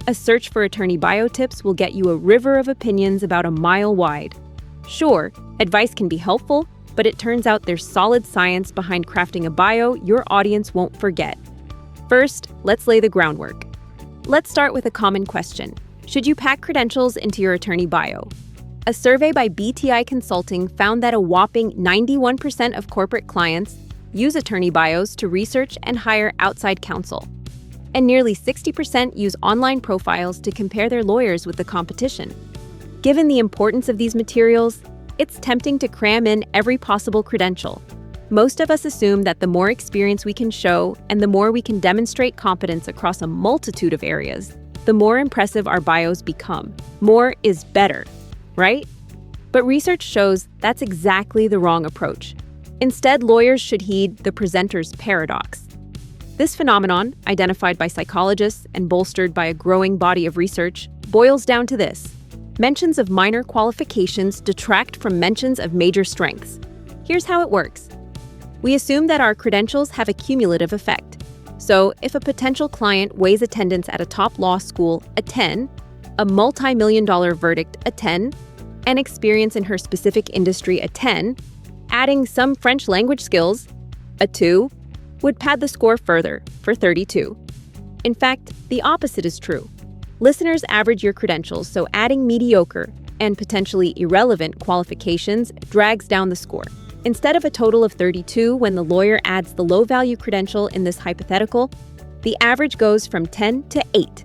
A search for attorney bio tips will get you a river of opinions about a mile wide. Sure, advice can be helpful, but it turns out there's solid science behind crafting a bio your audience won't forget. First, let's lay the groundwork. Let's start with a common question. Should you pack credentials into your attorney bio? A survey by BTI Consulting found that a whopping 91% of corporate clients use attorney bios to research and hire outside counsel. And nearly 60% use online profiles to compare their lawyers with the competition. Given the importance of these materials, it's tempting to cram in every possible credential. Most of us assume that the more experience we can show and the more we can demonstrate competence across a multitude of areas, the more impressive our bios become. More is better, right? But research shows that's exactly the wrong approach. Instead, lawyers should heed the presenter's paradox. This phenomenon, identified by psychologists and bolstered by a growing body of research, boils down to this. Mentions of minor qualifications detract from mentions of major strengths. Here's how it works. We assume that our credentials have a cumulative effect. So, if a potential client weighs attendance at a top law school a 10, a multi-million-dollar verdict a 10, and experience in her specific industry a 10, adding some French language skills, a 2, would pad the score further for 32. In fact, the opposite is true. Listeners average your credentials, so adding mediocre and potentially irrelevant qualifications drags down the score. Instead of a total of 32 when the lawyer adds the low-value credential in this hypothetical, the average goes from 10 to 8.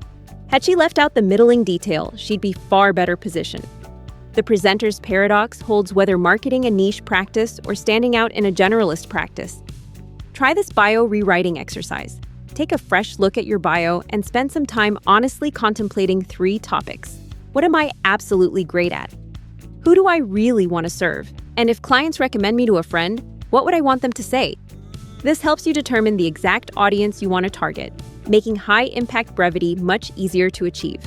Had she left out the middling detail, she'd be far better positioned. The presenter's paradox holds whether marketing a niche practice or standing out in a generalist practice. Try this bio rewriting exercise. Take a fresh look at your bio and spend some time honestly contemplating 3 topics. What am I absolutely great at? Who do I really want to serve? And if clients recommend me to a friend, what would I want them to say? This helps you determine the exact audience you want to target, making high-impact brevity much easier to achieve.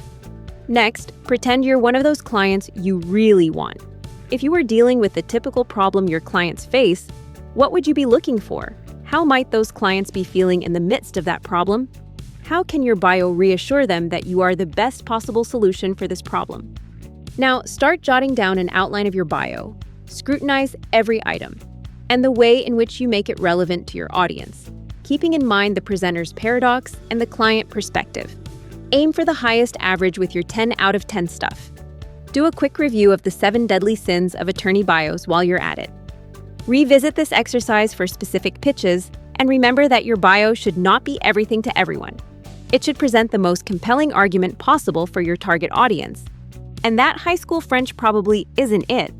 Next, pretend you're one of those clients you really want. If you were dealing with the typical problem your clients face, what would you be looking for? How might those clients be feeling in the midst of that problem? How can your bio reassure them that you are the best possible solution for this problem? Now, start jotting down an outline of your bio. Scrutinize every item and the way in which you make it relevant to your audience, keeping in mind the presenter's paradox and the client perspective. Aim for the highest average with your 10 out of 10 stuff. Do a quick review of the 7 deadly sins of attorney bios while you're at it. Revisit this exercise for specific pitches, and remember that your bio should not be everything to everyone. It should present the most compelling argument possible for your target audience. And that high school French probably isn't it.